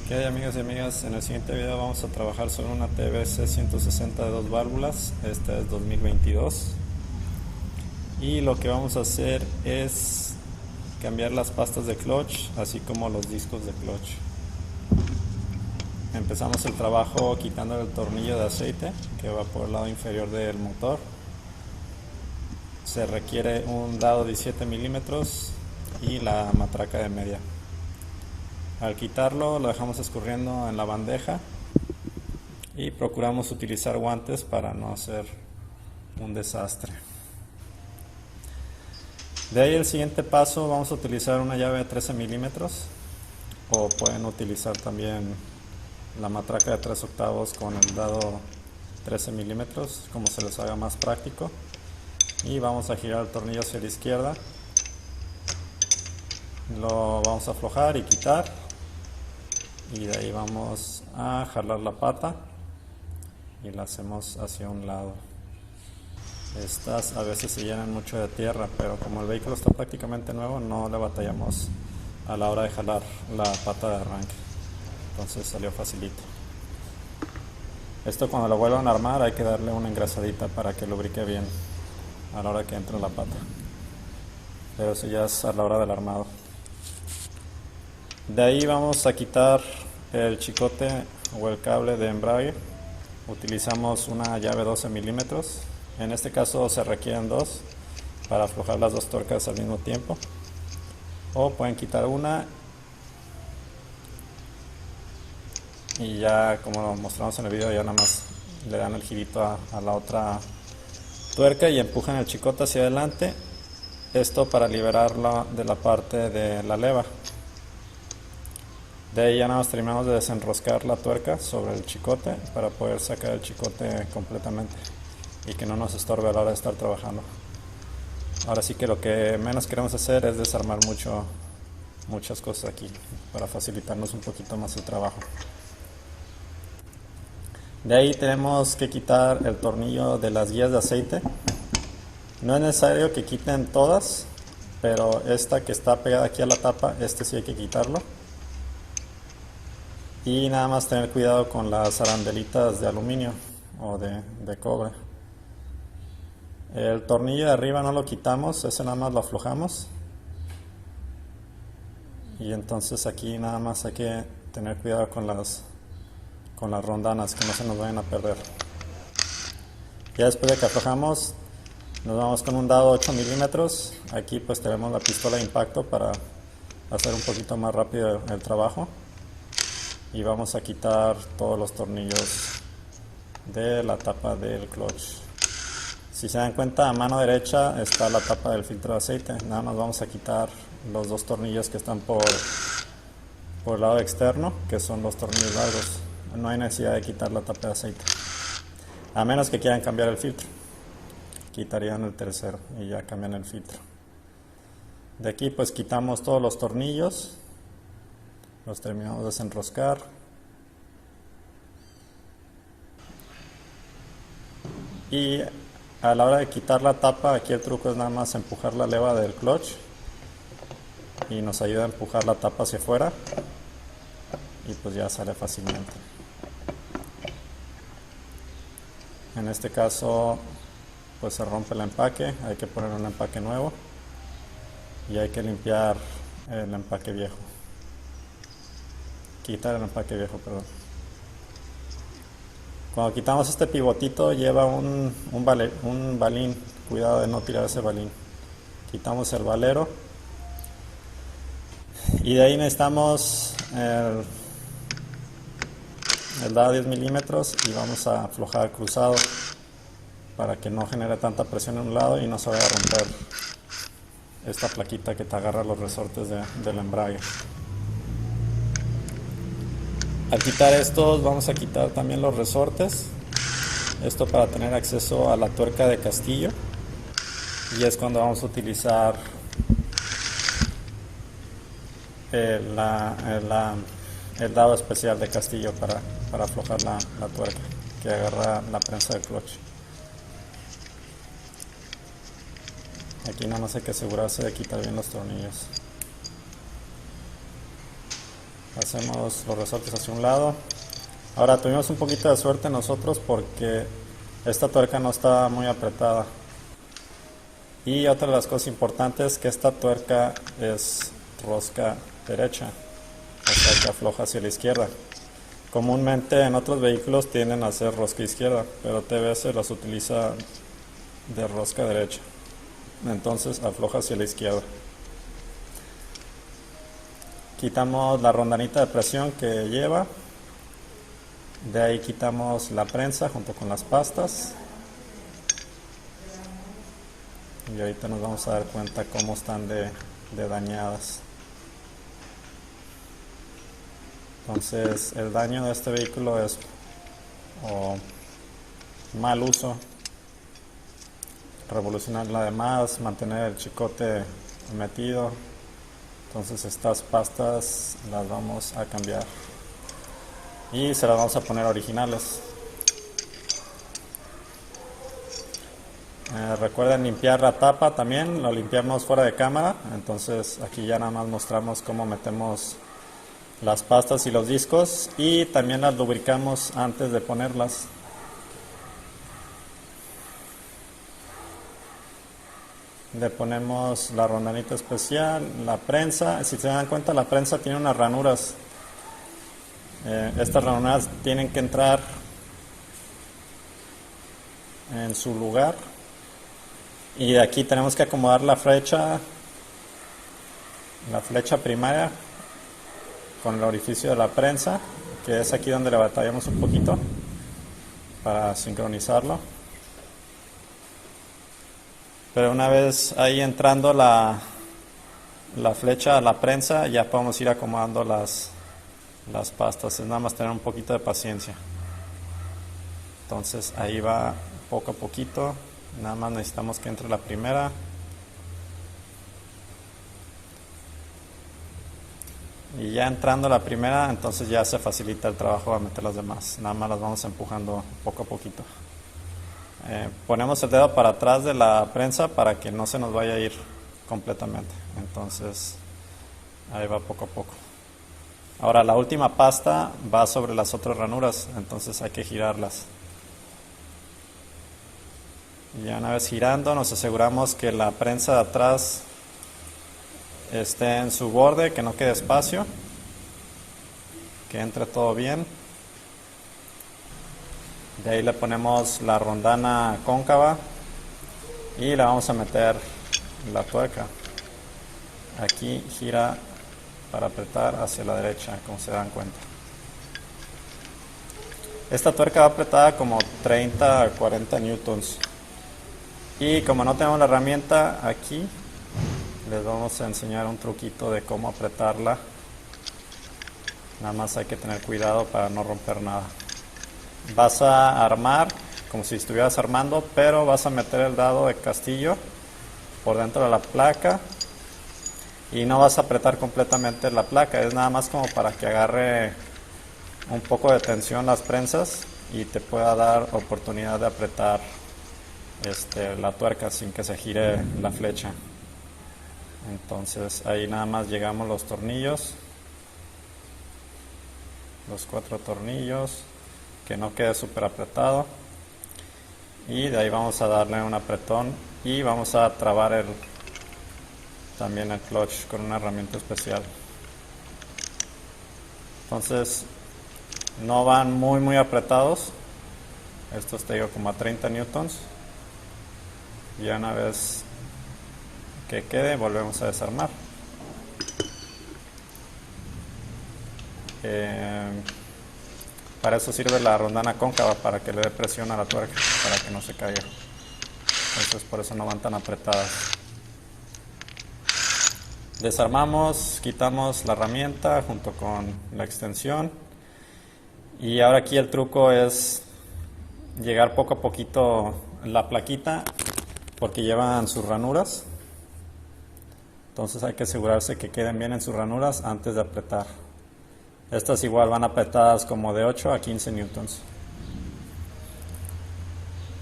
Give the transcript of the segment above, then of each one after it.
¿Qué hay, amigos y amigas? En el siguiente video vamos a trabajar sobre una TBC 160 de 2 válvulas. Esta es 2022 y lo que vamos a hacer es cambiar las pastas de clutch así como los discos de clutch. Empezamos el trabajo quitando el tornillo de aceite que va por el lado inferior del motor. Se requiere un dado 17 milímetros y la matraca de media. Al quitarlo lo dejamos escurriendo en la bandeja y procuramos utilizar guantes para no hacer un desastre. De ahí el siguiente paso, vamos a utilizar una llave de 13 milímetros o pueden utilizar también la matraca de 3/8 con el dado 13 milímetros, como se les haga más práctico. Y vamos a girar el tornillo hacia la izquierda, lo vamos a aflojar y quitar, y de ahí vamos a jalar la pata y la hacemos hacia un lado. Estas a veces se llenan mucho de tierra, pero como el vehículo está prácticamente nuevo, no le batallamos a la hora de jalar la pata de arranque, entonces salió facilito. Esto cuando lo vuelvan a armar hay que darle una engrasadita para que lubrique bien a la hora que entre la pata, pero eso ya es a la hora del armado. De ahí vamos a quitar el chicote o el cable de embrague. Utilizamos una llave 12 milímetros. En este caso se requieren dos para aflojar las dos tuercas al mismo tiempo. O pueden quitar una y ya, como lo mostramos en el video, ya nada más le dan el girito a la otra tuerca y empujan el chicote hacia adelante. Esto para liberarla de la parte de la leva. De ahí ya nada más terminamos de desenroscar la tuerca sobre el chicote para poder sacar el chicote completamente y que no nos estorbe a la hora de estar trabajando. Ahora sí que lo que menos queremos hacer es desarmar muchas cosas aquí para facilitarnos un poquito más el trabajo. De ahí tenemos que quitar el tornillo de las guías de aceite. No es necesario que quiten todas, pero esta que está pegada aquí a la tapa, sí hay que quitarlo. Y nada más tener cuidado con las arandelitas de aluminio o de cobre. El tornillo de arriba no lo quitamos, ese nada más lo aflojamos. Y entonces aquí nada más hay que tener cuidado con las rondanas, que no se nos vayan a perder. Ya después de que aflojamos, nos vamos con un dado 8 milímetros. Aquí pues tenemos la pistola de impacto para hacer un poquito más rápido el trabajo. Y vamos a quitar todos los tornillos de la tapa del clutch. Si se dan cuenta, a mano derecha está la tapa del filtro de aceite. Nada más vamos a quitar los dos tornillos que están por el lado externo, que son los tornillos largos. No hay necesidad de quitar la tapa de aceite, a menos que quieran cambiar el filtro. Quitarían el tercero y ya cambian el filtro. De aquí pues quitamos todos los tornillos, los terminamos de desenroscar. Y a la hora de quitar la tapa, aquí el truco es nada más empujar la leva del clutch y nos ayuda a empujar la tapa hacia afuera y pues ya sale fácilmente. En este caso pues se rompe el empaque, hay que poner un empaque nuevo y hay que limpiar el empaque viejo. Quitar el empaque viejo, perdón. Cuando quitamos este pivotito lleva un balín, cuidado de no tirar ese balín. Quitamos el valero y de ahí necesitamos el dado 10 milímetros y vamos a aflojar cruzado para que no genere tanta presión en un lado y no se vaya a romper esta plaquita que te agarra los resortes del embrague. Al quitar estos vamos a quitar también los resortes, esto para tener acceso a la tuerca de castillo, y es cuando vamos a utilizar el dado especial de castillo para aflojar la tuerca que agarra la prensa del clutch. Aquí nada más hay que asegurarse de quitar bien los tornillos. Hacemos los resortes hacia un lado. Ahora tuvimos un poquito de suerte nosotros porque esta tuerca no estaba muy apretada. Y otra de las cosas importantes es que esta tuerca es rosca derecha, o sea que afloja hacia la izquierda. Comúnmente en otros vehículos tienden a ser rosca izquierda, pero TBS las utiliza de rosca derecha, entonces afloja hacia la izquierda. Quitamos la rondanita de presión que lleva, de ahí quitamos la prensa junto con las pastas y ahorita nos vamos a dar cuenta cómo están de dañadas. Entonces el daño de este vehículo es mal uso, revolucionarla de más, mantener el chicote metido. Entonces estas pastas las vamos a cambiar y se las vamos a poner originales. Recuerden limpiar la tapa también, lo limpiamos fuera de cámara, entonces aquí ya nada más mostramos cómo metemos las pastas y los discos y también las lubricamos antes de ponerlas. Le ponemos la rondanita especial, la prensa. Si se dan cuenta, la prensa tiene unas ranuras. Estas ranuras tienen que entrar en su lugar y de aquí tenemos que acomodar la flecha primaria con el orificio de la prensa, que es aquí donde le batallamos un poquito para sincronizarlo. Pero una vez ahí entrando la flecha a la prensa, ya podemos ir acomodando las pastas. Es nada más tener un poquito de paciencia. Entonces ahí va poco a poquito. Nada más necesitamos que entre la primera. Y ya entrando la primera, entonces ya se facilita el trabajo a meter las demás. Nada más las vamos empujando poco a poquito. Ponemos el dedo para atrás de la prensa para que no se nos vaya a ir completamente. Entonces ahí va poco a poco. Ahora la última pasta va sobre las otras ranuras, entonces hay que girarlas. Y ya una vez girando nos aseguramos que la prensa de atrás esté en su borde, que no quede espacio, que entre todo bien. De ahí le ponemos la rondana cóncava y le vamos a meter la tuerca. Aquí gira para apretar hacia la derecha, como se dan cuenta. Esta tuerca va apretada como 30 a 40 newtons. Y como no tenemos la herramienta aquí, les vamos a enseñar un truquito de cómo apretarla. Nada más hay que tener cuidado para no romper nada. Vas a armar como si estuvieras armando, pero vas a meter el dado de castillo por dentro de la placa y no vas a apretar completamente la placa, es nada más como para que agarre un poco de tensión las prensas y te pueda dar oportunidad de apretar la tuerca sin que se gire la flecha. Entonces ahí nada más llegamos los tornillos, los 4 tornillos, que no quede súper apretado, y de ahí vamos a darle un apretón y vamos a trabar también el clutch con una herramienta especial. Entonces no van muy apretados, estos te digo como a 30 newtons, y una vez que quede volvemos a desarmar. Para eso sirve la rondana cóncava, para que le dé presión a la tuerca, para que no se caiga. Entonces por eso no van tan apretadas. Desarmamos, quitamos la herramienta junto con la extensión. Y ahora aquí el truco es llegar poco a poquito la plaquita, porque llevan sus ranuras. Entonces hay que asegurarse que queden bien en sus ranuras antes de apretar. Estas igual van apretadas como de 8 a 15 newtons.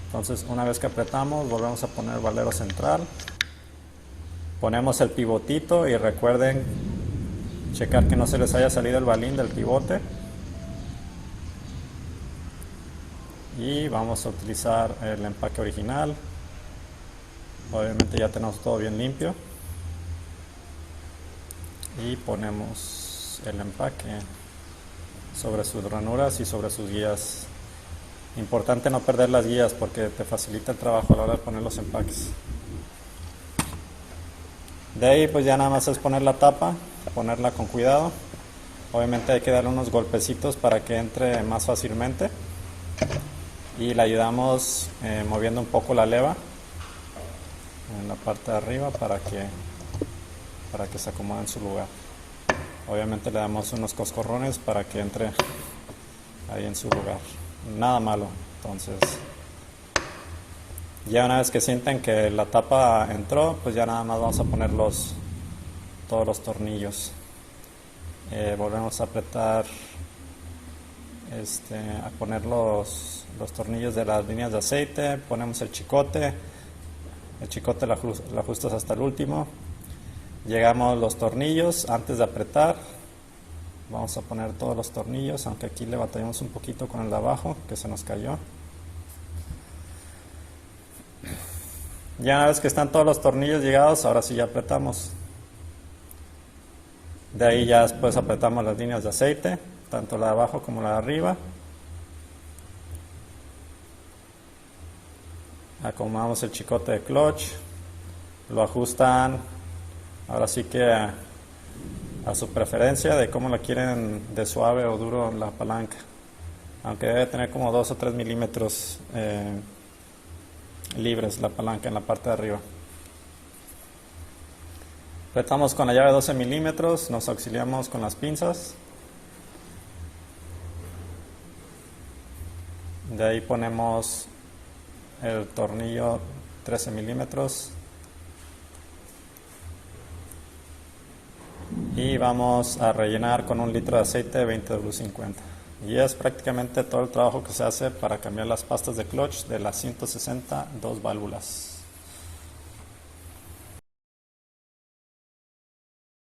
Entonces una vez que apretamos volvemos a poner el valero central. Ponemos el pivotito y recuerden checar que no se les haya salido el balín del pivote. Y vamos a utilizar el empaque original. Obviamente ya tenemos todo bien limpio. Y ponemos el empaque sobre sus ranuras y sobre sus guías. Importante no perder las guías porque te facilita el trabajo a la hora de poner los empaques. De ahí pues ya nada más es poner la tapa, ponerla con cuidado. Obviamente hay que darle unos golpecitos para que entre más fácilmente. Y le ayudamos moviendo un poco la leva en la parte de arriba para que se acomode en su lugar. Obviamente le damos unos coscorrones para que entre ahí en su lugar. Nada malo. Entonces ya una vez que sienten que la tapa entró, pues ya nada más vamos a poner todos los tornillos. Volvemos a apretar, a poner los tornillos de las líneas de aceite. Ponemos el chicote lo ajustas hasta el último. Llegamos los tornillos antes de apretar. Vamos a poner todos los tornillos, aunque aquí le batallamos un poquito con el de abajo que se nos cayó. Ya una vez que están todos los tornillos llegados, ahora sí ya apretamos. De ahí ya después apretamos las líneas de aceite, tanto la de abajo como la de arriba. Acomodamos el chicote de clutch, lo ajustan ahora sí que a su preferencia de cómo la quieren, de suave o duro la palanca, aunque debe tener como 2 o 3 milímetros libres la palanca en la parte de arriba. Apretamos con la llave 12 milímetros, nos auxiliamos con las pinzas. De ahí ponemos el tornillo 13 milímetros y vamos a rellenar con 1 litro de aceite 20W50. Y es prácticamente todo el trabajo que se hace para cambiar las pastas de clutch de las 160 2 válvulas.